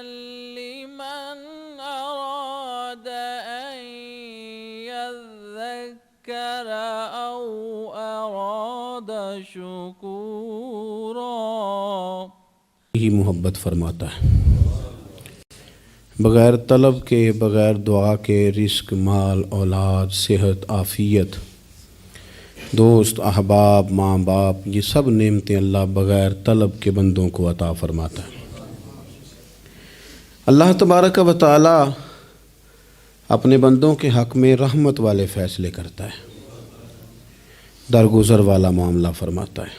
لمن أراد أن يذكر أو أراد شكورا. ہی محبت فرماتا ہے، بغیر طلب کے، بغیر دعا کے رزق، مال، اولاد، صحت، عافیت، دوست، احباب، ماں باپ، یہ سب نعمتیں اللہ بغیر طلب کے بندوں کو عطا فرماتا ہے۔ اللہ تبارک و تعالی اپنے بندوں کے حق میں رحمت والے فیصلے کرتا ہے، درگزر والا معاملہ فرماتا ہے۔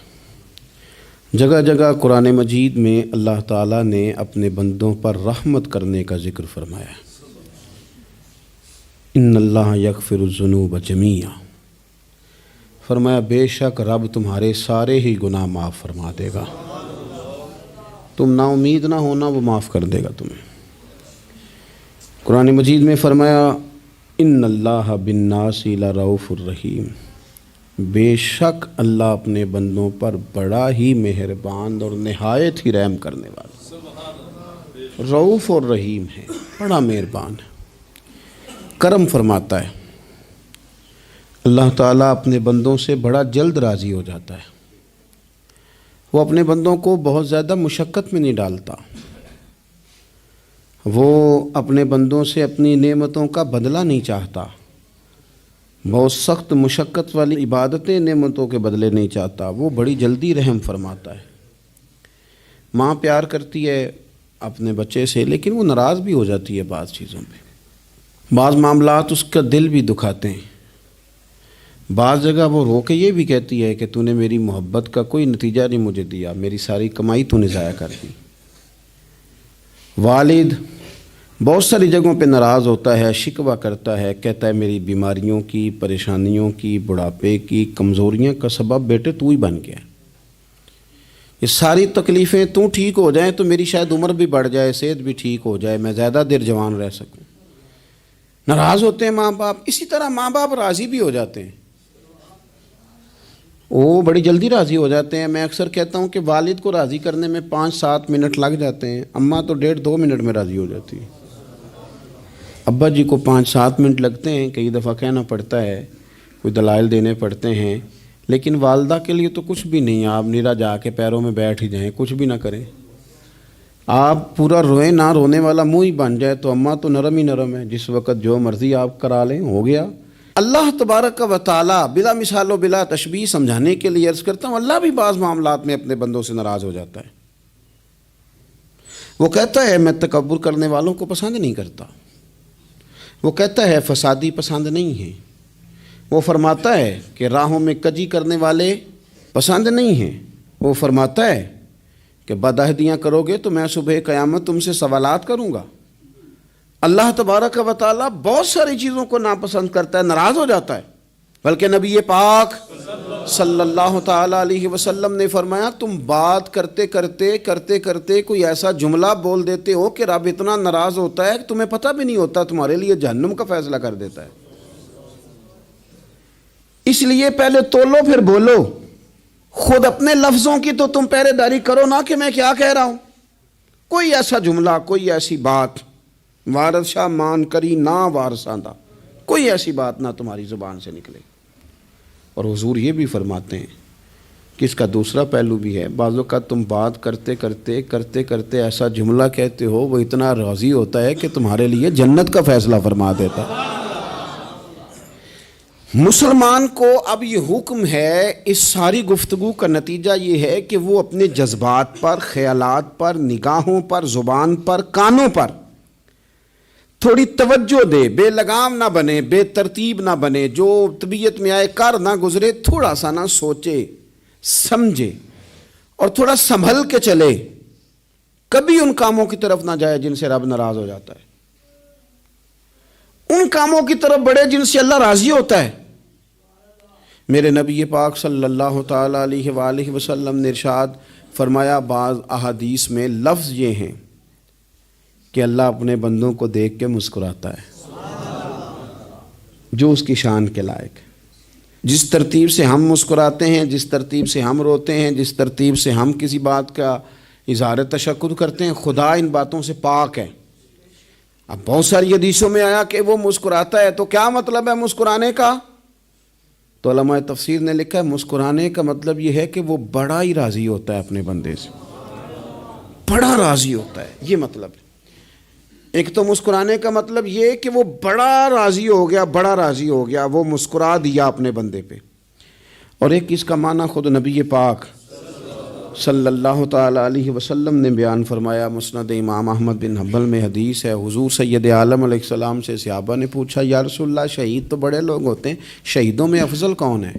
جگہ جگہ قرآن مجید میں اللہ تعالیٰ نے اپنے بندوں پر رحمت کرنے کا ذکر فرمایا ہے۔ ان اللہ یغفر الذنوب جمیعا، فرمایا بے شک رب تمہارے سارے ہی گناہ معاف فرما دے گا، تم نا امید نہ ہونا، وہ معاف کر دے گا تمہیں۔ قرآن مجید میں فرمایا ان اللہ بالناس لرؤوف الرحیم، بے شک اللہ اپنے بندوں پر بڑا ہی مہربان اور نہایت ہی رحم کرنے والا، رؤوف اور رحیم ہے، بڑا مہربان ہے، کرم فرماتا ہے۔ اللہ تعالیٰ اپنے بندوں سے بڑا جلد راضی ہو جاتا ہے، وہ اپنے بندوں کو بہت زیادہ مشقت میں نہیں ڈالتا، وہ اپنے بندوں سے اپنی نعمتوں کا بدلہ نہیں چاہتا، بہت سخت مشقت والی عبادتیں نعمتوں کے بدلے نہیں چاہتا، وہ بڑی جلدی رحم فرماتا ہے۔ ماں پیار کرتی ہے اپنے بچے سے، لیکن وہ ناراض بھی ہو جاتی ہے بعض چیزوں پہ، بعض معاملات اس کا دل بھی دکھاتے ہیں، بعض جگہ وہ رو کے یہ بھی کہتی ہے کہ تو نے میری محبت کا کوئی نتیجہ نہیں مجھے دیا، میری ساری کمائی تو نے ضائع کر دی۔ والد بہت ساری جگہوں پہ ناراض ہوتا ہے، شکوہ کرتا ہے، کہتا ہے میری بیماریوں کی، پریشانیوں کی، بڑھاپے کی، کمزوریاں کا سبب بیٹے تو ہی بن گیا، یہ ساری تکلیفیں تو ٹھیک ہو جائیں تو میری شاید عمر بھی بڑھ جائے، صحت بھی ٹھیک ہو جائے، میں زیادہ دیر جوان رہ سکوں۔ ناراض ہوتے ہیں ماں باپ، اسی طرح ماں باپ راضی بھی ہو جاتے ہیں، وہ بڑی جلدی راضی ہو جاتے ہیں۔ میں اکثر کہتا ہوں کہ والد کو راضی کرنے میں 5-7 منٹ لگ جاتے ہیں، اماں تو 1.5-2 منٹ میں راضی ہو جاتی ہے۔ ابا جی کو 5-7 منٹ لگتے ہیں، کئی دفعہ کہنا پڑتا ہے، کوئی دلائل دینے پڑتے ہیں، لیکن والدہ کے لیے تو کچھ بھی نہیں، آپ نیرا جا کے پیروں میں بیٹھ ہی جائیں، کچھ بھی نہ کریں، آپ پورا روئیں، نہ رونے والا منہ ہی بن جائے تو اماں تو نرم ہی نرم ہے، جس وقت جو مرضی آپ کرا لیں ہو گیا۔ اللہ تبارک و تعالی بلا مثال و بلا تشبیہ سمجھانے کے لیے عرض کرتا ہوں، اللہ بھی بعض معاملات میں اپنے بندوں سے ناراض ہو جاتا ہے۔ وہ کہتا ہے میں تکبر کرنے والوں کو پسند نہیں کرتا، وہ کہتا ہے فسادی پسند نہیں ہیں، وہ فرماتا ہے کہ راہوں میں کجی کرنے والے پسند نہیں ہیں، وہ فرماتا ہے کہ بدعہدیاں کرو گے تو میں صبح قیامت تم سے سوالات کروں گا۔ اللہ تبارک و تعالیٰ بہت ساری چیزوں کو ناپسند کرتا ہے، ناراض ہو جاتا ہے، بلکہ نبی پاک صلی اللہ تعالیٰ علیہ وسلم نے فرمایا تم بات کرتے کرتے کوئی ایسا جملہ بول دیتے ہو کہ رب اتنا ناراض ہوتا ہے کہ تمہیں پتہ بھی نہیں ہوتا، تمہارے لیے جہنم کا فیصلہ کر دیتا ہے۔ اس لیے پہلے تولو پھر بولو، خود اپنے لفظوں کی تو تم پہرے داری کرو نا کہ میں کیا کہہ رہا ہوں۔ کوئی ایسا جملہ، کوئی ایسی بات وارث شاہ مان کری نہ وارثاندہ، کوئی ایسی بات نہ تمہاری زبان سے نکلے۔ اور حضور یہ بھی فرماتے ہیں کہ اس کا دوسرا پہلو بھی ہے، بعض اوقات تم بات کرتے کرتے ایسا جملہ کہتے ہو وہ اتنا راضی ہوتا ہے کہ تمہارے لیے جنت کا فیصلہ فرما دیتا ہے۔ مسلمان کو اب یہ حکم ہے، اس ساری گفتگو کا نتیجہ یہ ہے کہ وہ اپنے جذبات پر، خیالات پر، نگاہوں پر، زبان پر، کانوں پر تھوڑی توجہ دے، بے لگام نہ بنے، بے ترتیب نہ بنے، جو طبیعت میں آئے کر نہ گزرے، تھوڑا سا نہ سوچے سمجھے اور تھوڑا سنبھل کے چلے، کبھی ان کاموں کی طرف نہ جائے جن سے رب ناراض ہو جاتا ہے، ان کاموں کی طرف بڑھے جن سے اللہ راضی ہوتا ہے۔ میرے نبی پاک صلی اللہ تعالیٰ علیہ وآلہ وسلم نے ارشاد فرمایا، بعض احادیث میں لفظ یہ ہیں کہ اللہ اپنے بندوں کو دیکھ کے مسکراتا ہے جو اس کی شان کے لائق ہے۔ جس ترتیب سے ہم مسکراتے ہیں، جس ترتیب سے ہم روتے ہیں، جس ترتیب سے ہم کسی بات کا اظہار تشکر کرتے ہیں، خدا ان باتوں سے پاک ہے۔ اب بہت ساری حدیثوں میں آیا کہ وہ مسکراتا ہے، تو کیا مطلب ہے مسکرانے کا؟ تو علماء تفسیر نے لکھا ہے مسکرانے کا مطلب یہ ہے کہ وہ بڑا ہی راضی ہوتا ہے اپنے بندے سے، بڑا راضی ہوتا ہے، یہ مطلب ہے۔ ایک تو مسکرانے کا مطلب یہ کہ وہ بڑا راضی ہو گیا، بڑا راضی ہو گیا، وہ مسکرا دیا اپنے بندے پہ۔ اور ایک اس کا معنی خود نبی پاک صلی اللہ تعالیٰ علیہ وسلم نے بیان فرمایا۔ مسند امام احمد بن حنبل میں حدیث ہے، حضور سید عالم علیہ السلام سے صحابہ نے پوچھا یا رسول اللہ شہید تو بڑے لوگ ہوتے ہیں، شہیدوں میں افضل کون ہے؟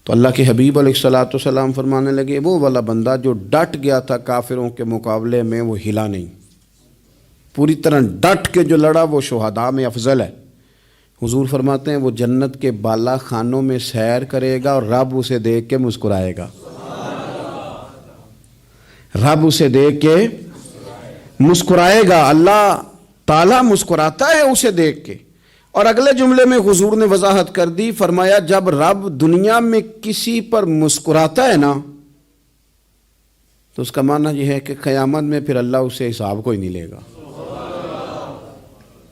تو اللہ کے حبیب علیہ السلام فرمانے لگے وہ والا بندہ جو ڈٹ گیا تھا کافروں کے مقابلے میں، وہ ہلا نہیں، پوری طرح ڈٹ کے جو لڑا، وہ شہداء میں افضل ہے۔ حضور فرماتے ہیں وہ جنت کے بالا خانوں میں سیر کرے گا اور رب اسے دیکھ کے مسکرائے گا، رب اسے دیکھ کے مسکرائے گا، اللہ تعالیٰ مسکراتا ہے اسے دیکھ کے۔ اور اگلے جملے میں حضور نے وضاحت کر دی، فرمایا جب رب دنیا میں کسی پر مسکراتا ہے نا، تو اس کا معنی یہ ہے کہ قیامت میں پھر اللہ اسے حساب کوئی نہیں لے گا۔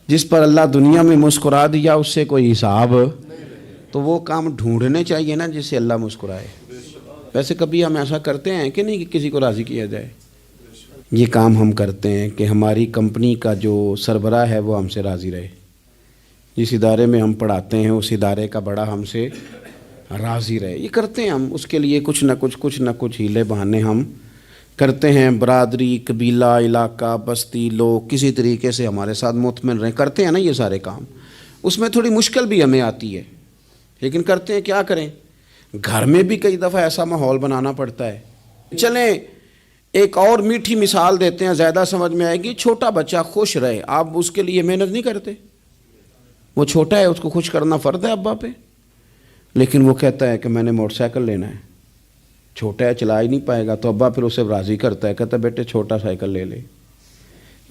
جس پر اللہ دنیا میں مسکرا دیا اس سے کوئی حساب، تو وہ کام ڈھونڈنے چاہیے نا جس سے اللہ مسکرائے۔ ویسے کبھی ہم ایسا کرتے ہیں کہ نہیں کہ کسی کو راضی کیا جائے؟ یہ کام ہم کرتے ہیں کہ ہماری کمپنی کا جو سربراہ ہے وہ ہم سے راضی رہے، جس ادارے میں ہم پڑھاتے ہیں اس ادارے کا بڑا ہم سے راضی رہے، یہ کرتے ہیں ہم۔ اس کے لیے کچھ نہ کچھ ہیلے بہانے ہم کرتے ہیں، برادری، قبیلہ، علاقہ، بستی، لوگ کسی طریقے سے ہمارے ساتھ مطمئن رہیں، کرتے ہیں نا یہ سارے کام۔ اس میں تھوڑی مشکل بھی ہمیں آتی ہے، لیکن کرتے ہیں، کیا کریں۔ گھر میں بھی کئی دفعہ ایسا ماحول بنانا پڑتا ہے۔ چلیں ایک اور میٹھی مثال دیتے ہیں، زیادہ سمجھ میں آئے گی۔ چھوٹا بچہ خوش رہے، آپ اس کے لیے محنت نہیں کرتے؟ وہ چھوٹا ہے، اس کو خوش کرنا فرض ہے ابا پہ، لیکن وہ کہتا ہے کہ میں نے موٹر سائیکل لینا ہے، چھوٹا ہے چلا ہی نہیں پائے گا، تو ابا پھر اسے راضی کرتا ہے، کہتا ہے بیٹے چھوٹا سائیکل لے لے،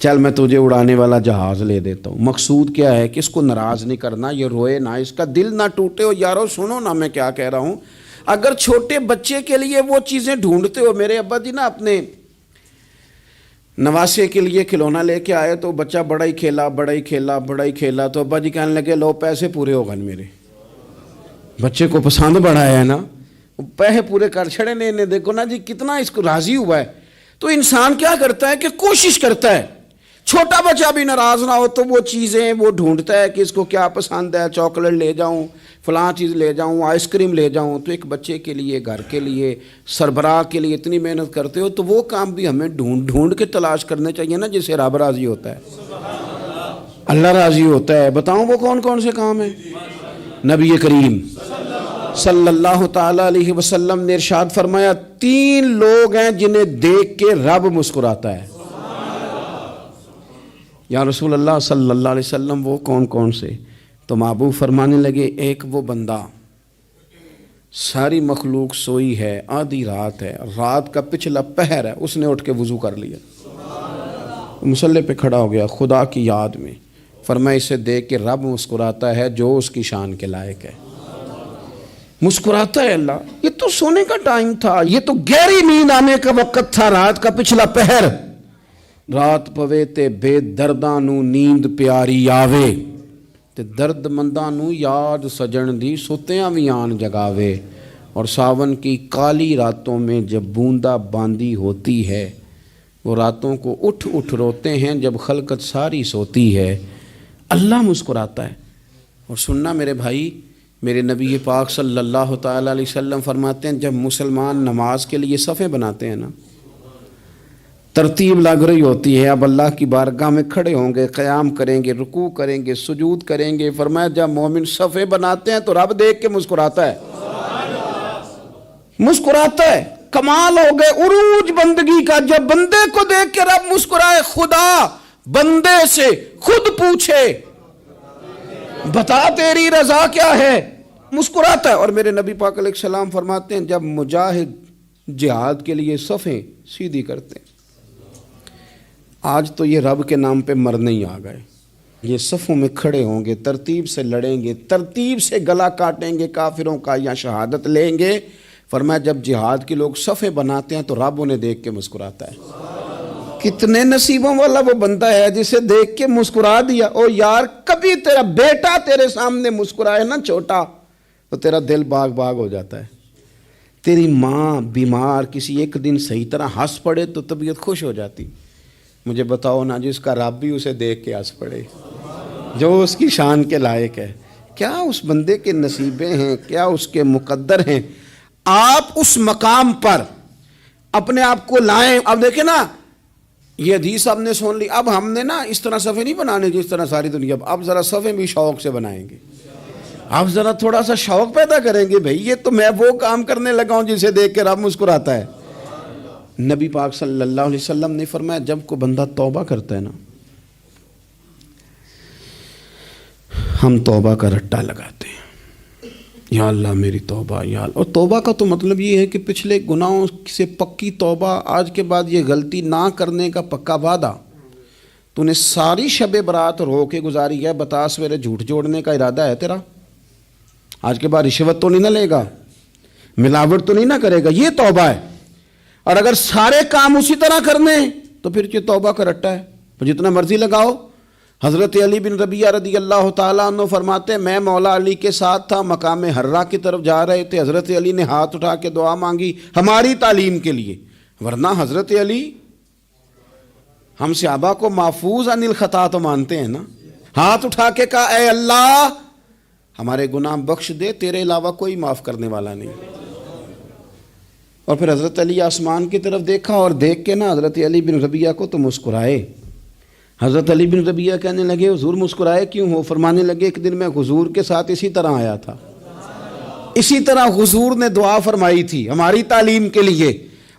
چل میں تجھے اڑانے والا جہاز لے دیتا ہوں۔ مقصود کیا ہے کہ اس کو ناراض نہیں کرنا، یہ روئے نہ، اس کا دل نہ ٹوٹے۔ ہو یارو سنو نا میں کیا کہہ رہا ہوں، اگر چھوٹے بچے کے لیے وہ چیزیں ڈھونڈتے ہو، میرے ابا جی نا اپنے نواسے کے لیے کھلونا لے کے آئے تو بچہ بڑا ہی کھیلا، تو ابا جی کہنے لگے لو پیسے پورے ہو گئے میرے، بچے کو پسند بڑا ہے نا، پیسے پورے کر چھڑے نے، دیکھو نا جی کتنا اس کو راضی ہوا ہے۔ تو انسان کیا کرتا ہے کہ کوشش کرتا ہے، چھوٹا بچہ بھی ناراض نہ ہو تو وہ چیزیں وہ ڈھونڈتا ہے کہ اس کو کیا پسند ہے، چاکلیٹ لے جاؤں، فلاں چیز لے جاؤں، آئس کریم لے جاؤں۔ تو ایک بچے کے لیے، گھر کے لیے، سربراہ کے لیے اتنی محنت کرتے ہو، تو وہ کام بھی ہمیں ڈھونڈ کے تلاش کرنے چاہیے نا جس سے رب راضی ہوتا ہے، اللہ راضی ہوتا ہے۔ بتاؤں وہ کون کون سے کام ہیں؟ نبی کریم صلی اللہ تعالیٰ علیہ وسلم نے ارشاد فرمایا 3 لوگ ہیں جنہیں دیکھ کے رب مسکراتا ہے۔ یا رسول اللہ صلی اللہ علیہ وسلم وہ کون کون سے؟ تو محبوب فرمانے لگے ایک وہ بندہ ساری مخلوق سوئی ہے، آدھی رات ہے، رات کا پچھلا پہر ہے، اس نے اٹھ کے وضو کر لیا، مصلی پہ کھڑا ہو گیا خدا کی یاد میں، فرمایا اسے دیکھ کے رب مسکراتا ہے جو اس کی شان کے لائق ہے، مسکراتا ہے اللہ۔ یہ تو سونے کا ٹائم تھا، یہ تو گہری نیند آنے کا وقت تھا، رات کا پچھلا پہر، رات پوے تے بے درداں نو نیند پیاری آوے، تے درد منداں نو یاد سجن دی ستیاں وی آن جگاوے، اور ساون کی کالی راتوں میں جب بوندا باندی ہوتی ہے، وہ راتوں کو اٹھ روتے ہیں جب خلقت ساری سوتی ہے، اللہ مسکراتا ہے۔ اور سننا میرے بھائی، میرے نبی پاک صلی اللہ تعالیٰ علیہ وسلم فرماتے ہیں جب مسلمان نماز کے لیے صفیں بناتے ہیں نا، ترتیب لگ رہی ہوتی ہے، اب اللہ کی بارگاہ میں کھڑے ہوں گے، قیام کریں گے، رکوع کریں گے، سجود کریں گے، فرمایا جب مومن صفیں بناتے ہیں تو رب دیکھ کے مسکراتا ہے، مسکراتا ہے۔ کمال ہو گئے عروج بندگی کا، جب بندے کو دیکھ کے رب مسکرائے، خدا بندے سے خود پوچھے بتا تیری رضا کیا ہے، مسکراتا ہے۔ اور میرے نبی پاک علیہ السلام فرماتے ہیں جب مجاہد جہاد کے لیے صفیں سیدھی کرتے ہیں، آج تو یہ رب کے نام پہ مرنے ہی آ گئے، یہ صفوں میں کھڑے ہوں گے، ترتیب سے لڑیں گے، ترتیب سے گلا کاٹیں گے کافروں کا یا شہادت لیں گے، فرمایا جب جہاد کے لوگ صفیں بناتے ہیں تو رب انہیں دیکھ کے مسکراتا ہے۔ کتنے نصیبوں والا وہ بندہ ہے جسے دیکھ کے مسکرا دیا۔ او یار کبھی تیرا بیٹا تیرے سامنے مسکرائے نا چھوٹا تو تیرا دل باغ باغ ہو جاتا ہے۔ تیری ماں بیمار کسی ایک دن صحیح طرح ہنس پڑے تو طبیعت خوش ہو جاتی۔ مجھے بتاؤ نا جس کا رب بھی اسے دیکھ کے ہنس پڑے، جو اس کی شان کے لائق ہے، کیا اس بندے کے نصیبیں ہیں، کیا اس کے مقدر ہیں۔ آپ اس مقام پر اپنے آپ کو لائیں۔ اب دیکھیں نا یہ حدیث آپ نے سن لی، اب ہم نے نا اس طرح صفحے نہیں بنانے جس طرح ساری دنیا، اب ذرا صفحے بھی شوق سے بنائیں گے۔ اب ذرا تھوڑا سا شوق پیدا کریں گے، بھئی یہ تو میں وہ کام کرنے لگا ہوں جسے دیکھ کے رب مسکراتا ہے۔ نبی پاک صلی اللہ علیہ وسلم نے فرمایا جب کوئی بندہ توبہ کرتا ہے نا، ہم توبہ کا رٹا لگاتے ہیں، یا اللہ میری توبہ یا اللہ۔ اور توبہ کا تو مطلب یہ ہے کہ پچھلے گناہوں سے پکی توبہ، آج کے بعد یہ غلطی نہ کرنے کا پکا وعدہ۔ تو نے ساری شب برات رو کے گزاری ہے، بتا سویرے جھوٹ جوڑنے کا ارادہ ہے تیرا؟ آج کے بعد رشوت تو نہیں نہ لے گا، ملاوٹ تو نہیں نہ کرے گا، یہ توبہ ہے۔ اور اگر سارے کام اسی طرح کرنے تو پھر یہ توبہ کا رٹا ہے، تو جتنا مرضی لگاؤ۔ حضرت علی بن ربیعہ رضی اللہ تعالیٰ عنہ فرماتے ہیں میں مولا علی کے ساتھ تھا، مقام حرہ کی طرف جا رہے تھے، حضرت علی نے ہاتھ اٹھا کے دعا مانگی ہماری تعلیم کے لیے، ورنہ حضرت علی ہم صحابہ کو محفوظ عن الخطا تو مانتے ہیں نا۔ ہاتھ اٹھا کے کہا اے اللہ ہمارے گناہ بخش دے، تیرے علاوہ کوئی معاف کرنے والا نہیں۔ اور پھر حضرت علی آسمان کی طرف دیکھا اور دیکھ کے نا حضرت علی بن ربیعہ کو تو مسکرائے۔ حضرت علی بن ربیعہ کہنے لگے حضور مسکرائے کیوں ہو؟ فرمانے لگے ایک دن میں حضور کے ساتھ اسی طرح آیا تھا، اسی طرح حضور نے دعا فرمائی تھی ہماری تعلیم کے لیے،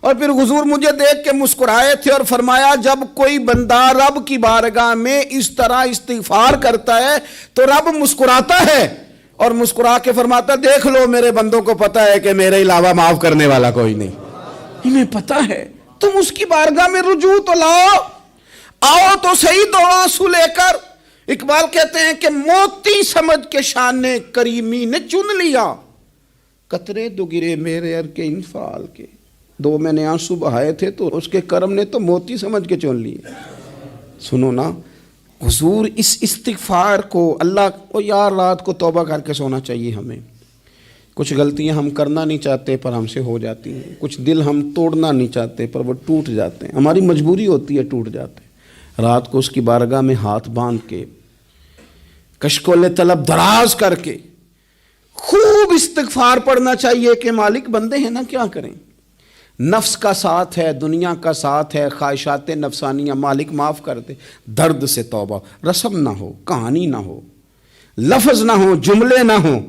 اور پھر حضور مجھے دیکھ کے مسکرائے تھے اور فرمایا جب کوئی بندہ رب کی بارگاہ میں اس طرح استغفار کرتا ہے تو رب مسکراتا ہے، اور مسکرا کے فرماتا دیکھ لو میرے بندوں کو پتا ہے کہ میرے علاوہ معاف کرنے والا کوئی نہیں، انہیں پتا ہے، تم اس کی بارگاہ میں رجوع تو لاؤ، آؤ تو صحیح دو آنسو لے کر۔ اقبال کہتے ہیں کہ موتی سمجھ کے شان کریمی نے چن لیا، قطرے دو گرے میرے ار کے انفعال کے، دو میں نے آنسو بہائے تھے تو اس کے کرم نے تو موتی سمجھ کے چن لیے۔ سنو نا حضور اس استغفار کو اللہ کو یار رات کو توبہ کر کے سونا چاہیے ہمیں۔ کچھ غلطیاں ہم کرنا نہیں چاہتے پر ہم سے ہو جاتی ہیں، کچھ دل ہم توڑنا نہیں چاہتے پر وہ ٹوٹ جاتے ہیں، ہماری مجبوری ہوتی ہے ٹوٹ جاتے ہیں۔ رات کو اس کی بارگاہ میں ہاتھ باندھ کے کشکول طلب دراز کر کے خوب استغفار پڑھنا چاہیے کہ مالک بندے ہیں نا کیا کریں، نفس کا ساتھ ہے، دنیا کا ساتھ ہے، خواہشات نفسانیہ، مالک معاف کر دے۔ درد سے توبہ، رسم نہ ہو، کہانی نہ ہو، لفظ نہ ہو، جملے نہ ہوں،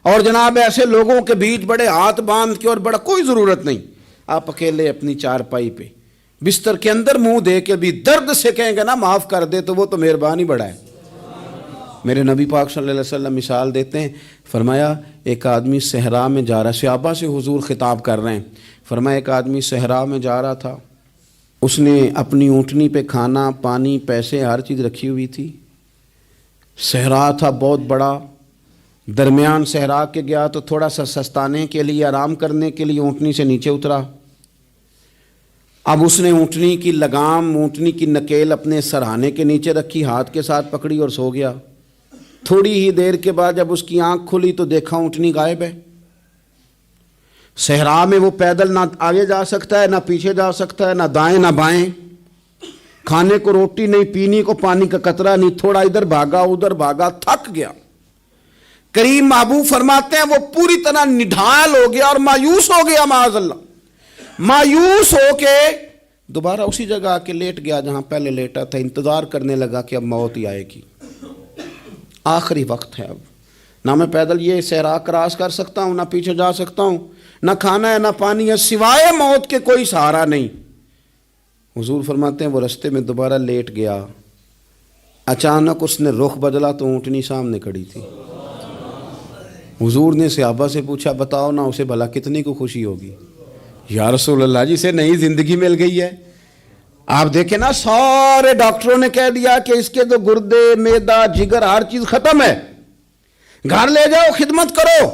اور جناب ایسے لوگوں کے بیچ بڑے ہاتھ باندھ کے اور بڑا کوئی ضرورت نہیں، آپ اکیلے اپنی چارپائی پہ بستر کے اندر منہ دے کے بھی درد سے کہیں گے نا معاف کر دے تو وہ تو مہربانی بڑا ہے۔ میرے نبی پاک صلی اللہ علیہ وسلم مثال دیتے ہیں، فرمایا ایک آدمی صحرا میں جا رہا ہے، صحابہ سے حضور خطاب کر رہے ہیں، فرمایا ایک آدمی صحرا میں جا رہا تھا، اس نے اپنی اونٹنی پہ کھانا پانی پیسے ہر چیز رکھی ہوئی تھی، صحرا تھا بہت بڑا، درمیان صحرا کے گیا تو تھوڑا سا سستانے کے لیے آرام کرنے کے لیے اونٹنی سے نیچے اترا، اب اس نے اونٹنی کی لگام اونٹنی کی نکیل اپنے سرہانے کے نیچے رکھی، ہاتھ کے ساتھ پکڑی اور سو گیا۔ تھوڑی ہی دیر کے بعد جب اس کی آنکھ کھلی تو دیکھا اونٹنی غائب ہے۔ صحرا میں وہ پیدل نہ آگے جا سکتا ہے نہ پیچھے جا سکتا ہے، نہ دائیں نہ بائیں، کھانے کو روٹی نہیں، پینے کو پانی کا قطرہ نہیں، تھوڑا ادھر بھاگا ادھر بھاگا، تھک گیا۔ کریم محبوب فرماتے ہیں وہ پوری طرح نڈھال ہو گیا اور مایوس ہو گیا، معاذ اللہ، مایوس ہو کے دوبارہ اسی جگہ آ کے لیٹ گیا جہاں پہلے لیٹا تھا، انتظار کرنے لگا کہ اب موت ہی آئے گی، آخری وقت ہے، اب نہ میں پیدل یہ صحرا کراس کر سکتا ہوں، نہ پیچھے جا سکتا ہوں، نہ کھانا ہے نہ پانی ہے، سوائے موت کے کوئی سہارا نہیں۔ حضور فرماتے ہیں وہ رستے میں دوبارہ لیٹ گیا، اچانک اس نے رخ بدلا تو اونٹنی سامنے کھڑی تھی۔ حضور نے صحابہ سے پوچھا بتاؤ نا اسے بھلا کتنی کو خوشی ہوگی؟ یا رسول اللہ جسے نئی زندگی مل گئی ہے۔ آپ دیکھیں نا سارے ڈاکٹروں نے کہہ دیا کہ اس کے تو گردے معدہ جگر ہر چیز ختم ہے، گھر لے جاؤ خدمت کرو،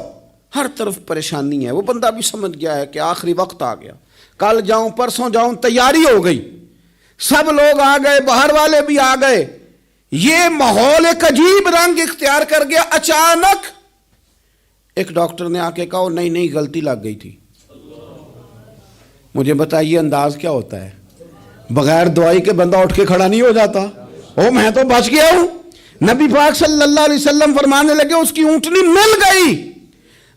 ہر طرف پریشانی ہے. وہ بندہ بھی سمجھ گیا ہے کہ آخری وقت آ گیا, کل جاؤں پرسوں جاؤں, تیاری ہو گئی, سب لوگ آ گئے, باہر والے بھی آ گئے, یہ ماحول ایک عجیب رنگ اختیار کر گیا. اچانک ایک ڈاکٹر نے آ کے کہا نہیں غلطی لگ گئی تھی. مجھے بتائیے انداز کیا ہوتا ہے؟ بغیر دوائی کے بندہ اٹھ کے کھڑا نہیں ہو جاتا. میں تو بچ گیا ہوں. نبی پاک صلی اللہ علیہ وسلم فرمانے لگے اس کی اونٹنی مل گئی.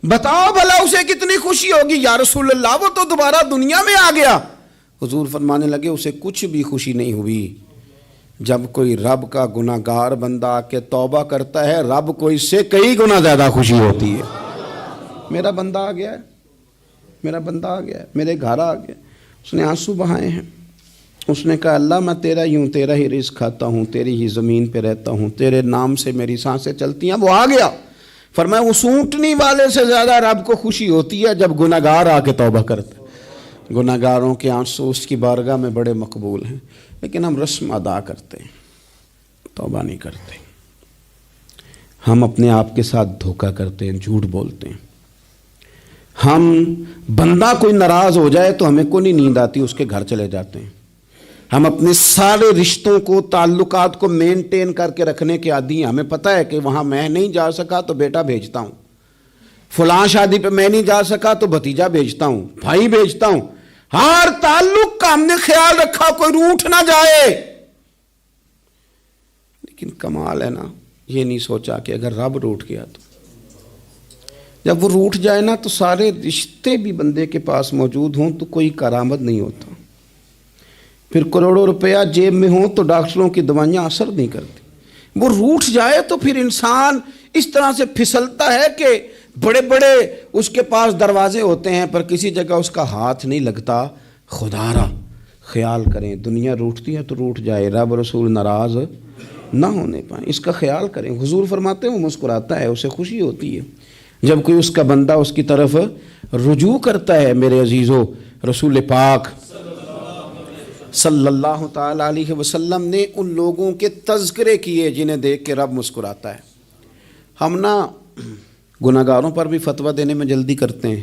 بتاؤ بھلا اسے کتنی خوشی ہوگی. یا رسول اللہ وہ تو دوبارہ دنیا میں آ گیا. حضور فرمانے لگے اسے کچھ بھی خوشی نہیں ہوئی. جب کوئی رب کا گناہ گار بندہ آ کے توبہ کرتا ہے, رب کو اس سے کئی گنا زیادہ خوشی ہوتی ہے. میرا بندہ آ گیا ہے, میرا بندہ آ گیا ہے, میرے گھر آ گیا. اس نے آنسو بہائے ہیں. اس نے کہا اللہ میں تیرا ہی ہوں, تیرا ہی رزق کھاتا ہوں, تیری ہی زمین پہ رہتا ہوں, تیرے نام سے میری سانسیں چلتی ہیں. وہ آ گیا. فرمایا اس اونٹنی والے سے زیادہ رب کو خوشی ہوتی ہے جب گناہ گار آ کے توبہ کرتا ہے. گناہ گاروں کے آنسو اس کی بارگاہ میں بڑے مقبول ہیں. لیکن ہم رسم ادا کرتے ہیں, توبہ نہیں کرتے. ہم اپنے آپ کے ساتھ دھوکہ کرتے ہیں, جھوٹ بولتے ہیں. ہم بندہ کوئی ناراض ہو جائے تو ہمیں کو نہیں نیند آتی, اس کے گھر چلے جاتے ہیں. ہم اپنے سارے رشتوں کو, تعلقات کو مینٹین کر کے رکھنے کے عادی ہیں. ہمیں پتہ ہے کہ وہاں میں نہیں جا سکا تو بیٹا بھیجتا ہوں, فلاں شادی پہ میں نہیں جا سکا تو بھتیجا بھیجتا ہوں, بھائی بھیجتا ہوں. ہر تعلق کا ہم نے خیال رکھا کوئی روٹھ نہ جائے. لیکن کمال ہے نا, یہ نہیں سوچا کہ اگر رب روٹھ گیا تو جب وہ روٹھ جائے نا تو سارے رشتے بھی بندے کے پاس موجود ہوں تو کوئی کارآمد نہیں ہوتا. پھر کروڑوں روپیہ جیب میں ہوں تو ڈاکٹروں کی دوائیاں اثر نہیں کرتی. وہ روٹھ جائے تو پھر انسان اس طرح سے پھسلتا ہے کہ بڑے بڑے اس کے پاس دروازے ہوتے ہیں پر کسی جگہ اس کا ہاتھ نہیں لگتا. خدا را خیال کریں, دنیا روٹتی ہے تو روٹھ جائے, رب رسول ناراض نہ ہونے پائیں, اس کا خیال کریں. حضور فرماتے ہیں وہ مسکراتا ہے, اسے خوشی ہوتی ہے جب کوئی اس کا بندہ اس کی طرف رجوع کرتا ہے. میرے عزیزو, رسول پاک صلی اللہ تعالی علیہ وسلم نے ان لوگوں کے تذکرے کیے جنہیں دیکھ کے رب مسکراتا ہے. ہم نا گناہ گاروں پر بھی فتویٰ دینے میں جلدی کرتے ہیں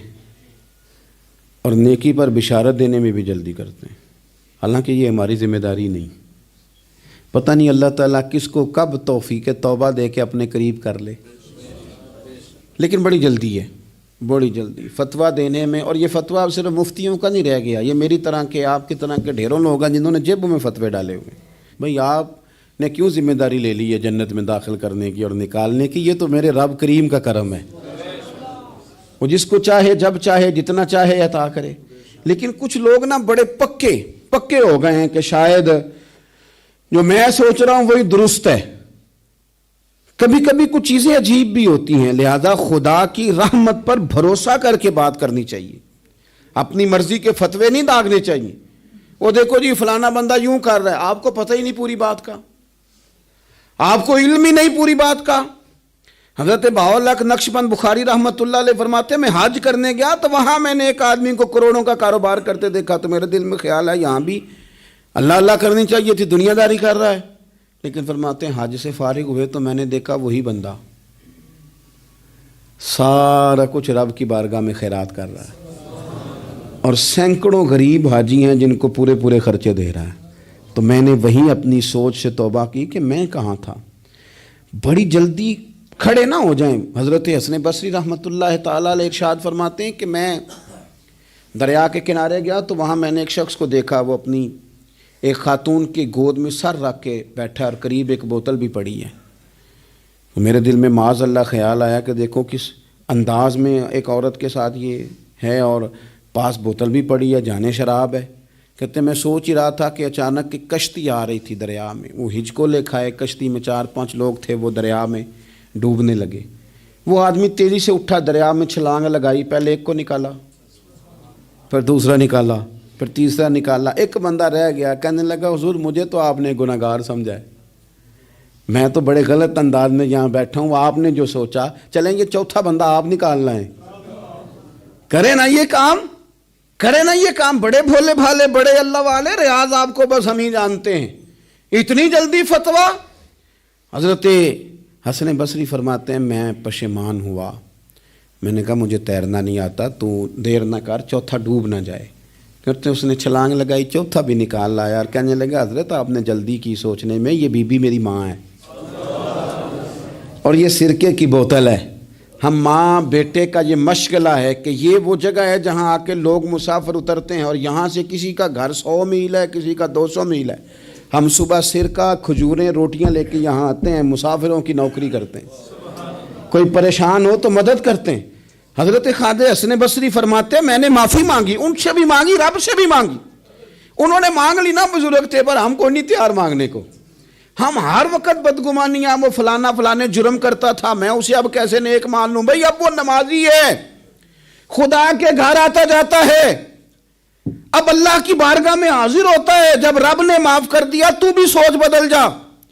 اور نیکی پر بشارت دینے میں بھی جلدی کرتے ہیں, حالانکہ یہ ہماری ذمہ داری نہیں. پتہ نہیں اللہ تعالیٰ کس کو کب توفیق توبہ دے کے اپنے قریب کر لے, لیکن بڑی جلدی ہے, بڑی جلدی فتویٰ دینے میں. اور یہ فتویٰ صرف مفتیوں کا نہیں رہ گیا, یہ میری طرح کے, آپ کی طرح کے ڈھیروں لوگ ہیں جنہوں نے جیبوں میں فتوے ڈالے ہوئے. بھئی آپ نے کیوں ذمہ داری لے لی ہے جنت میں داخل کرنے کی اور نکالنے کی؟ یہ تو میرے رب کریم کا کرم ہے, وہ جس کو چاہے جب چاہے جتنا چاہے عطا کرے. لیکن کچھ لوگ نا بڑے پکے ہو گئے ہیں کہ شاید جو میں سوچ رہا ہوں وہی درست ہے. کبھی کبھی کچھ چیزیں عجیب بھی ہوتی ہیں, لہذا خدا کی رحمت پر بھروسہ کر کے بات کرنی چاہیے. اپنی مرضی کے فتوے نہیں داغنے چاہیے. وہ دیکھو جی فلانا بندہ یوں کر رہا ہے, آپ کو پتہ ہی نہیں پوری بات کا, آپ کو علم ہی نہیں پوری بات کا. حضرت بہاءاللہ نقشبند بخاری رحمۃ اللہ علیہ فرماتے ہیں میں حج کرنے گیا تو وہاں میں نے ایک آدمی کو کروڑوں کا کاروبار کرتے دیکھا تو میرے دل میں خیال ہے یہاں بھی اللہ اللہ کرنی چاہیے تھی, دنیا داری کر رہا ہے. لیکن فرماتے ہیں حج سے فارغ ہوئے تو میں نے دیکھا وہی بندہ سارا کچھ رب کی بارگاہ میں خیرات کر رہا ہے اور سینکڑوں غریب حاجی ہیں جن کو پورے خرچے دے رہا ہے. تو میں نے وہیں اپنی سوچ سے توبہ کی کہ میں کہاں تھا. بڑی جلدی کھڑے نہ ہو جائیں. حضرت حسن بصری رحمۃ اللہ تعالیٰ علیہ ارشاد فرماتے ہیں کہ میں دریا کے کنارے گیا تو وہاں میں نے ایک شخص کو دیکھا, وہ اپنی ایک خاتون کی گود میں سر رکھ کے بیٹھا اور قریب ایک بوتل بھی پڑی ہے. میرے دل میں معاذ اللہ خیال آیا کہ دیکھو کس انداز میں ایک عورت کے ساتھ یہ ہے اور پاس بوتل بھی پڑی ہے, جانے شراب ہے. کہتے میں سوچ ہی رہا تھا کہ اچانک ایک کشتی آ رہی تھی دریا میں, وہ ہچکو لے کھائے, کشتی میں 4-5 لوگ تھے, وہ دریا میں ڈوبنے لگے. وہ آدمی تیزی سے اٹھا, دریا میں چھلانگ لگائی, پہلے ایک کو نکالا, پھر دوسرا نکالا, پھر تیسرا نکالا. ایک بندہ رہ گیا, کہنے لگا حضور مجھے تو آپ نے گناہ گار سمجھا ہے, میں تو بڑے غلط انداز میں یہاں بیٹھا ہوں, آپ نے جو سوچا چلیں گے چوتھا بندہ آپ نکالنا ہے. کرے نا یہ کام, کرے نا یہ کام. بڑے بھولے بھالے, بڑے اللہ والے, ریاض آپ کو بس ہم ہی جانتے ہیں. اتنی جلدی فتویٰ. حضرت حسن بصری فرماتے ہیں میں پشیمان ہوا, میں نے کہا مجھے تیرنا نہیں آتا، تو دیر نہ کر، چوتھا ڈوب نہ جائے۔ کرتے اس نے چھلانگ لگائی، چوتھا بھی نکال لایا اور کہنے لگا حضرت آپ نے جلدی کی سوچنے میں، یہ بی بی میری ماں ہے اور یہ سرکے کی بوتل ہے۔ ہم ماں بیٹے کا یہ مشغلہ ہے کہ یہ وہ جگہ ہے جہاں آ کے لوگ مسافر اترتے ہیں، اور یہاں سے کسی کا گھر 100 میل ہے، کسی کا 200 میل ہے۔ ہم صبح سرکہ، کھجوریں، روٹیاں لے کے یہاں آتے ہیں، مسافروں کی نوکری کرتے ہیں، کوئی پریشان ہو تو مدد کرتے ہیں۔ حضرت خواجہ حسن بصری فرماتے ہیں میں نے معافی مانگی، ان سے بھی مانگی، رب سے بھی مانگی۔ انہوں نے مانگ لی نا بزرگ تھے، پر ہم کو نہیں تیار مانگنے کو۔ ہم ہر وقت بدگمانیاں، وہ فلانا فلانے جرم کرتا تھا، میں اسے اب کیسے نیک مان لوں؟ بھئی اب وہ نمازی ہے، خدا کے گھر آتا جاتا ہے، اب اللہ کی بارگاہ میں حاضر ہوتا ہے، جب رب نے معاف کر دیا تو بھی سوچ بدل جا۔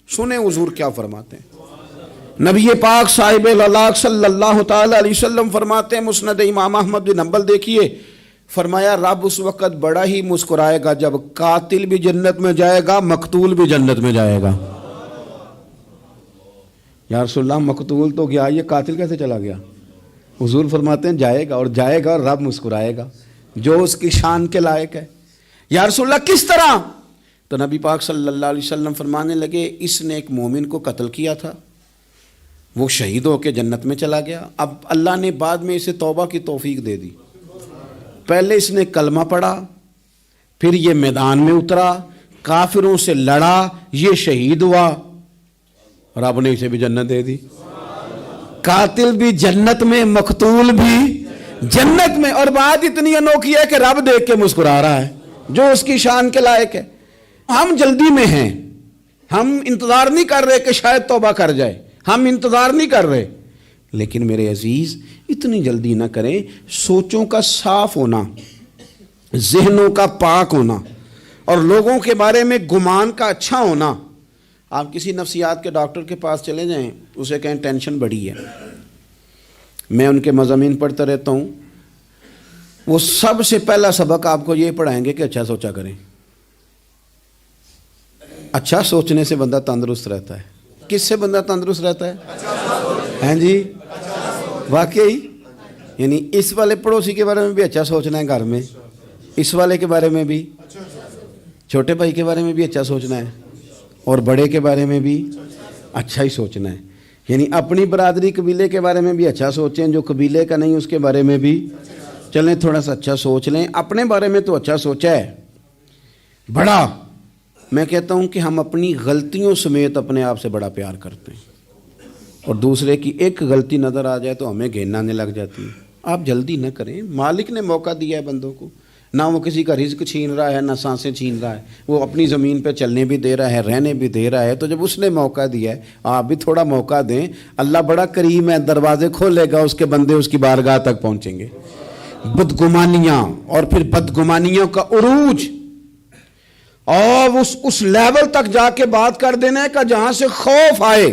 سنیں حضور کیا فرماتے ہیں۔ نبی پاک صاحب اللہ صلی اللہ تعالی علیہ وسلم فرماتے ہیں، مسند امام احمد بن حنبل دیکھیے، فرمایا رب اس وقت بڑا ہی مسکرائے گا جب قاتل بھی جنت میں جائے گا، مقتول بھی جنت میں جائے گا۔ یا رسول اللہ مقتول تو گیا، یہ قاتل کیسے چلا گیا؟ حضور فرماتے ہیں جائے گا، اور جائے گا اور رب مسکرائے گا، جو اس کی شان کے لائق ہے۔ یا رسول اللہ کس طرح؟ تو نبی پاک صلی اللہ علیہ وسلم فرمانے لگے اس نے ایک مومن کو قتل کیا تھا، وہ شہید ہو کے جنت میں چلا گیا، اب اللہ نے بعد میں اسے توبہ کی توفیق دے دی۔ پہلے اس نے کلمہ پڑھا، پھر یہ میدان میں اترا، کافروں سے لڑا، یہ شہید ہوا، رب نے اسے بھی جنت دے دی۔ قاتل بھی جنت میں، مقتول بھی جنت میں، اور بات اتنی انوکھی ہے کہ رب دیکھ کے مسکرا رہا ہے، جو اس کی شان کے لائق ہے۔ ہم جلدی میں ہیں، ہم انتظار نہیں کر رہے کہ شاید توبہ کر جائے، ہم انتظار نہیں کر رہے، لیکن میرے عزیز اتنی جلدی نہ کریں۔ سوچوں کا صاف ہونا، ذہنوں کا پاک ہونا، اور لوگوں کے بارے میں گمان کا اچھا ہونا۔ آپ کسی نفسیات کے ڈاکٹر کے پاس چلے جائیں، اسے کہیں ٹینشن بڑی ہے، میں ان کے مضامین پڑھتا رہتا ہوں، وہ سب سے پہلا سبق آپ کو یہ پڑھائیں گے کہ اچھا سوچا کریں۔ اچھا سوچنے سے بندہ تندرست رہتا ہے۔ کس سے بندہ تندرست رہتا ہے؟ ہیں جی واقعی، یعنی اس والے پڑوسی کے بارے میں بھی اچھا سوچنا ہے، گھر میں اس والے کے بارے میں بھی، چھوٹے بھائی کے بارے میں بھی اچھا سوچنا ہے، اور بڑے کے بارے میں بھی اچھا ہی سوچنا ہے۔ یعنی اپنی برادری قبیلے کے بارے میں بھی اچھا سوچیں، جو قبیلے کا نہیں اس کے بارے میں بھی چلیں تھوڑا سا اچھا سوچ لیں۔ اپنے بارے میں تو اچھا سوچا ہے بڑا، میں کہتا ہوں کہ ہم اپنی غلطیوں سمیت اپنے آپ سے بڑا پیار کرتے ہیں، اور دوسرے کی ایک غلطی نظر آ جائے تو ہمیں گھن آنے لگ جاتی ہے۔ آپ جلدی نہ کریں، مالک نے موقع دیا ہے بندوں کو، نہ وہ کسی کا رزق چھین رہا ہے، نہ سانسیں چھین رہا ہے، وہ اپنی زمین پہ چلنے بھی دے رہا ہے، رہنے بھی دے رہا ہے، تو جب اس نے موقع دیا ہے آپ بھی تھوڑا موقع دیں۔ اللہ بڑا کریم ہے، دروازے کھولے گا، اس کے بندے اس کی بارگاہ تک پہنچیں گے۔ بدگمانیاں اور پھر بدگمانیوں کا عروج، اور اس لیول تک جا کے بات کر دینے کا جہاں سے خوف آئے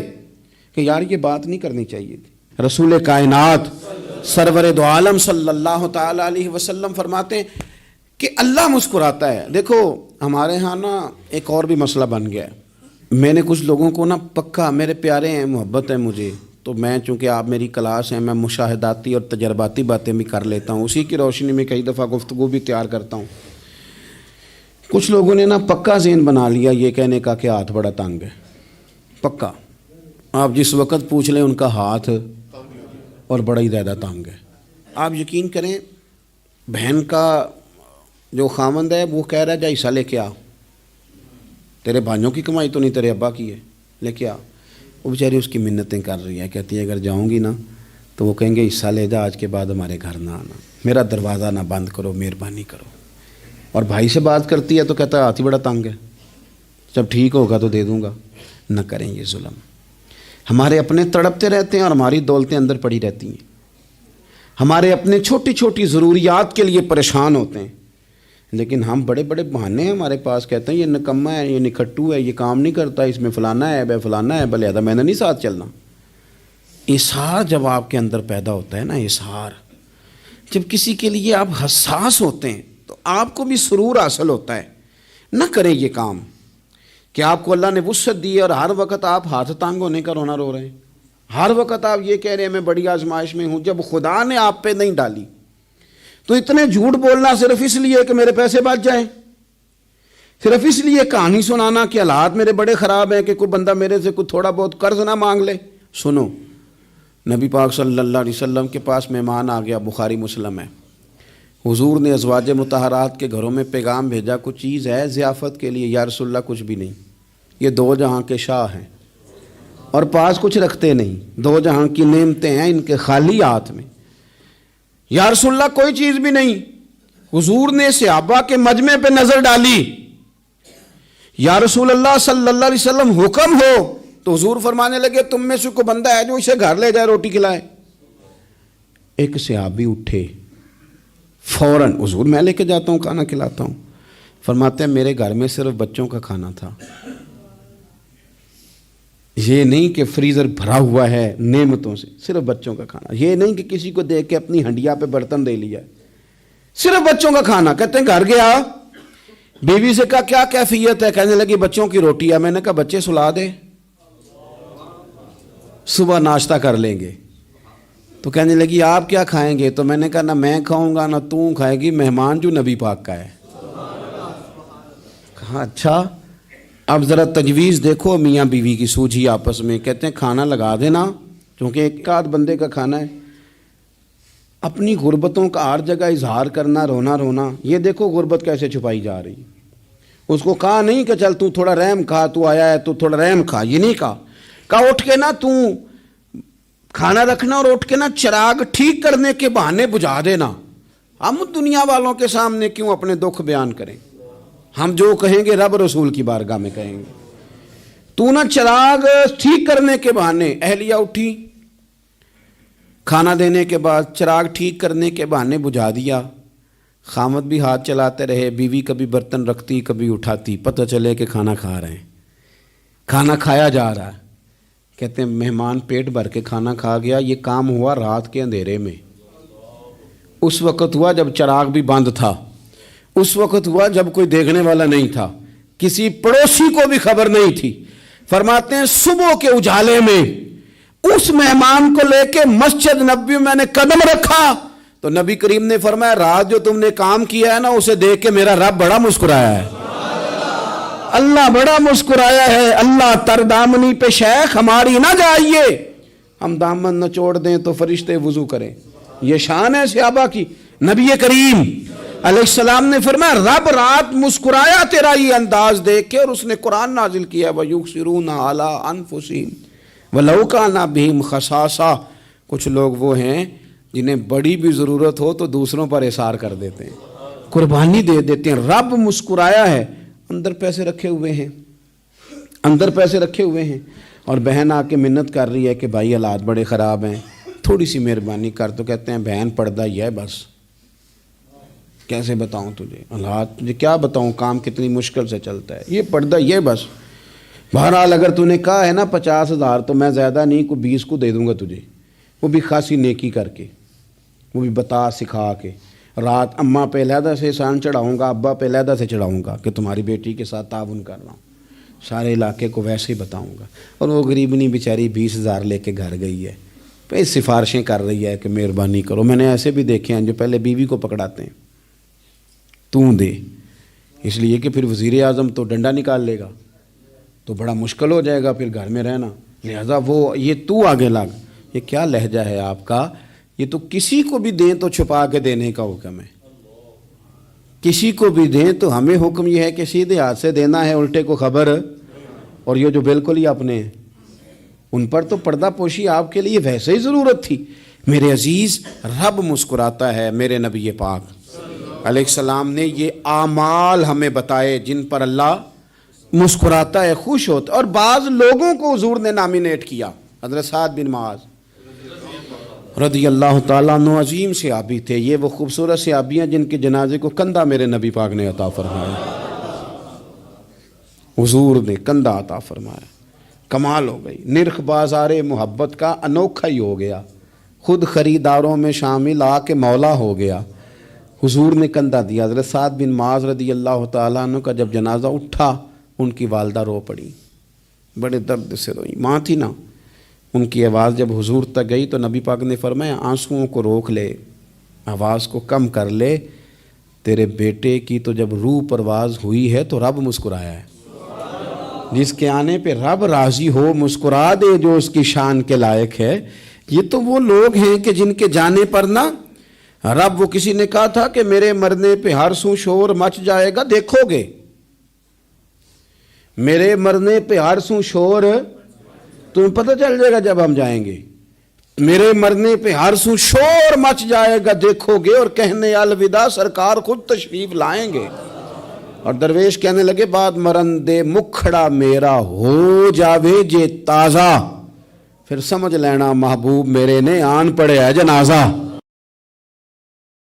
کہ یار یہ بات نہیں کرنی چاہیے تھی۔ رسول کائنات سرور دو عالم صلی اللہ تعالی علیہ وسلم فرماتے ہیں کہ اللہ مسکراتا ہے۔ دیکھو ہمارے ہاں نا ایک اور بھی مسئلہ بن گیا ہے، میں نے کچھ لوگوں کو نا پکا، میرے پیارے ہیں، محبت ہے مجھے، تو میں چونکہ آپ میری کلاس ہیں، میں مشاہداتی اور تجرباتی باتیں بھی کر لیتا ہوں، اسی کی روشنی میں کئی دفعہ گفتگو بھی تیار کرتا ہوں۔ کچھ لوگوں نے نا پکا ذہن بنا لیا یہ کہنے کا کہ ہاتھ بڑا تنگ ہے، پکا، آپ جس وقت پوچھ لیں ان کا ہاتھ اور بڑا ہی زیادہ تنگ ہے۔ آپ یقین کریں، بہن کا جو خامند ہے وہ کہہ رہا ہے جا حصہ لے کے آ، تیرے بھائیوں کی کمائی تو نہیں، تیرے ابا کی ہے، لے کے آ۔ وہ بیچاری اس کی منتیں کر رہی ہے، کہتی ہے اگر جاؤں گی نا تو وہ کہیں گے حصہ لے جا، آج کے بعد ہمارے گھر نہ آنا، میرا دروازہ نہ بند کرو، مہربانی کرو۔ اور بھائی سے بات کرتی ہے تو کہتا ہے ہاتھ ہی بڑا تنگ ہے، جب ٹھیک ہوگا تو دے دوں گا۔ نہ کریں یہ ظلم، ہمارے اپنے تڑپتے رہتے ہیں اور ہماری دولتیں اندر پڑی رہتی ہیں، ہمارے اپنے چھوٹی چھوٹی ضروریات کے لیے پریشان ہوتے ہیں، لیکن ہم بڑے بڑے بہانے ہیں ہمارے پاس، کہتے ہیں یہ نکمہ ہے، یہ نکھٹو ہے، یہ کام نہیں کرتا، اس میں فلانا ہے، بے فلانا ہے، بلے میں نے نہیں ساتھ چلنا۔ اظہار جب آپ کے اندر پیدا ہوتا ہے نا، اظہار جب کسی کے لیے آپ حساس ہوتے ہیں تو آپ کو بھی سرور حاصل ہوتا ہے۔ نہ کریں یہ کام کہ آپ کو اللہ نے وسعت دی اور ہر وقت آپ ہاتھ تانگ ہونے کا رونا رو رہے ہیں۔ ہر وقت آپ یہ کہہ رہے ہیں میں بڑی آزمائش میں ہوں، جب خدا نے آپ پہ نہیں ڈالی تو اتنے جھوٹ بولنا صرف اس لیے کہ میرے پیسے بچ جائیں، صرف اس لیے کہانی سنانا کہ حالات میرے بڑے خراب ہیں کہ کوئی بندہ میرے سے کوئی تھوڑا بہت قرض نہ مانگ لے۔ سنو، نبی پاک صلی اللہ علیہ وسلم کے پاس مہمان آ گیا، بخاری مسلم ہے، حضور نے ازواج مطہرات کے گھروں میں پیغام بھیجا، کچھ چیز ہے ضیافت کے لیے؟ یا رسول اللہ کچھ بھی نہیں، یہ دو جہاں کے شاہ ہیں اور پاس کچھ رکھتے نہیں، دو جہاں کی نعمتیں ہیں ان کے خالی ہاتھ میں۔ یا رسول اللہ کوئی چیز بھی نہیں۔ حضور نے صحابہ کے مجمع پہ نظر ڈالی، یا رسول اللہ صلی اللہ علیہ وسلم حکم ہو، تو حضور فرمانے لگے تم میں سے کوئی بندہ ہے جو اسے گھر لے جائے روٹی کھلائے؟ ایک صحابی اٹھے فوراً، حضور میں لے کے جاتا ہوں کھانا کھلاتا ہوں۔ فرماتے ہیں میرے گھر میں صرف بچوں کا کھانا تھا، یہ نہیں کہ فریزر بھرا ہوا ہے نعمتوں سے، صرف بچوں کا کھانا، یہ نہیں کہ کسی کو دیکھ کے اپنی ہنڈیا پہ برتن دے لیا، صرف بچوں کا کھانا۔ کہتے ہیں گھر گیا، بیوی سے کہا کیا کیفیت ہے؟ کہنے لگی بچوں کی روٹی ہے۔ میں نے کہا بچے سلا دے، صبح ناشتہ کر لیں گے۔ تو کہنے لگی آپ کیا کھائیں گے؟ تو میں نے کہا نہ میں کھاؤں گا نہ تو کھائے گی، مہمان جو نبی پاک کا ہے۔ کہا اچھا، اب ذرا تجویز دیکھو میاں بیوی کی سوجھی آپس میں۔ کہتے ہیں کھانا لگا دینا، کیونکہ ایک آدھ بندے کا کھانا ہے۔ اپنی غربتوں کا ہر جگہ اظہار کرنا، رونا رونا، یہ دیکھو غربت کیسے چھپائی جا رہی۔ اس کو کہا نہیں کہ چل تو تھوڑا رحم کھا، تو آیا ہے تو تھوڑا رحم کھا، یہ نہیں کہا اٹھ کے نا تو کھانا رکھنا اور اٹھ کے نا چراغ ٹھیک کرنے کے بہانے بجھا دینا۔ ہم دنیا والوں کے سامنے کیوں اپنے دکھ بیان کریں؟ ہم جو کہیں گے رب رسول کی بارگاہ میں کہیں گے۔ تو نا چراغ ٹھیک کرنے کے بہانے، اہلیہ اٹھی، کھانا دینے کے بعد چراغ ٹھیک کرنے کے بہانے بجھا دیا۔ خامد بھی ہاتھ چلاتے رہے، بیوی کبھی برتن رکھتی کبھی اٹھاتی، پتہ چلے کہ کھانا کھا رہے ہیں، کھانا کھایا جا رہا ہے۔ کہتے ہیں مہمان پیٹ بھر کے کھانا کھا گیا۔ یہ کام ہوا رات کے اندھیرے میں، اس وقت ہوا جب چراغ بھی بند تھا، اس وقت ہوا جب کوئی دیکھنے والا نہیں تھا، کسی پڑوسی کو بھی خبر نہیں تھی۔ فرماتے ہیں صبح کے اجالے میں اس مہمان کو لے کے مسجد نبوی میں نے قدم رکھا تو نبی کریم نے فرمایا رات جو تم نے کام کیا ہے نا اسے دیکھ کے میرا رب بڑا مسکرایا ہے، اللہ بڑا مسکرایا ہے۔ اللہ تر دامنی پہ شیخ ہماری نہ جائیے، ہم دامن نہ چھوڑ دیں تو فرشتے وضو کریں۔ یہ شان ہے صحابہ کی۔ نبی کریم علیہ السلام نے فرمایا رب رات مسکرایا تیرا یہ انداز دیکھ کے، اور اس نے قرآن نازل کیا وَيُؤْثِرُونَ عَلَىٰ أَنفُسِهِمْ وَلَوْ كَانَ بِهِمْ خَصَاصَةٌ۔ کچھ لوگ وہ ہیں جنہیں بڑی بھی ضرورت ہو تو دوسروں پر اثار کر دیتے ہیں، قربانی دے دیتے ہیں۔ رب مسکرایا ہے، اندر پیسے رکھے ہوئے ہیں، اندر پیسے رکھے ہوئے ہیں، اور بہن آ کے منت کر رہی ہے کہ بھائی حالات بڑے خراب ہیں، تھوڑی سی مہربانی کر۔ تو کہتے ہیں بہن پردہ یہ ہے بس، کیسے بتاؤں تجھے حالات، مجھے کیا بتاؤں کام کتنی مشکل سے چلتا ہے، یہ پردہ یہ بس۔ بہرحال اگر تو نے کہا ہے نا 50,000 تو میں زیادہ نہیں کوئی 20 کو دے دوں گا تجھے، وہ بھی خاصی نیکی کر کے، وہ بھی بتا سکھا کے۔ رات اماں پہ علیحدہ سے احسان چڑھاؤں گا، ابا پہ علیحدہ سے چڑھاؤں گا کہ تمہاری بیٹی کے ساتھ تعاون کر رہا ہوں، سارے علاقے کو ویسے ہی بتاؤں گا۔ اور وہ غریبنی بیچاری 20,000 لے کے گھر گئی ہے، پھر سفارشیں کر رہی ہے کہ مہربانی کرو۔ میں نے ایسے بھی دیکھے ہیں جو پہلے بیوی کو پکڑاتے ہیں تو دے، اس لیے کہ پھر وزیر اعظم تو ڈنڈا نکال لے گا تو بڑا مشکل ہو جائے گا پھر گھر میں رہنا، لہذا وہ یہ تو آگے لگ۔ یہ کیا لہجہ ہے آپ کا؟ یہ تو کسی کو بھی دیں تو چھپا کے دینے کا حکم ہے، کسی کو بھی دیں تو ہمیں حکم یہ ہے کہ سیدھے ہاتھ سے دینا ہے، الٹے کو خبر۔ اور یہ جو بالکل ہی اپنے ہیں ان پر تو پردہ پوشی آپ کے لیے ویسے ہی ضرورت تھی۔ میرے عزیز، رب مسکراتا ہے۔ میرے نبی پاک علیہ السلام نے یہ اعمال ہمیں بتائے جن پر اللہ مسکراتا ہے، خوش ہوتا ہے۔ اور بعض لوگوں کو حضور نے نامینیٹ کیا۔ حضرت سعد بن معاذ رضی اللہ تعالیٰ عنہ عظیم صحابی تھے، یہ وہ خوبصورت صحابیاں جن کے جنازے کو کندھا میرے نبی پاک نے عطا فرمایا، حضور نے کندھا عطا فرمایا۔ کمال ہو گئی، نرخ بازار محبت کا انوکھا ہی ہو گیا، خود خریداروں میں شامل آ کے مولا ہو گیا۔ حضور نے کندھا دیا۔ حضرت سعد بن معاذ رضی اللہ تعالیٰ عنہ کا جب جنازہ اٹھا، ان کی والدہ رو پڑی، بڑے درد سے روئی، ماں تھی نا، ان کی آواز جب حضور تک گئی تو نبی پاک نے فرمایا آنسوؤں کو روک لے، آواز کو کم کر لے، تیرے بیٹے کی تو جب روح پرواز ہوئی ہے تو رب مسکرایا ہے۔ جس کے آنے پہ رب راضی ہو مسکرا دے جو اس کی شان کے لائق ہے۔ یہ تو وہ لوگ ہیں کہ جن کے جانے پر نہ رب، وہ کسی نے کہا تھا کہ میرے مرنے پہ ہر سو شور مچ جائے گا، دیکھو گے میرے مرنے پہ ہر سو شور تمہیں پتہ چل جائے گا جب ہم جائیں گے، میرے مرنے پہ ہر سو شور مچ جائے گا دیکھو گے، اور کہنے الوداع سرکار خود تشریف لائیں گے۔ اور درویش کہنے لگے بعد مرندے مکھڑا میرا ہو جاوے جے تازہ، پھر سمجھ لینا محبوب میرے نے آن پڑے ہے جنازہ۔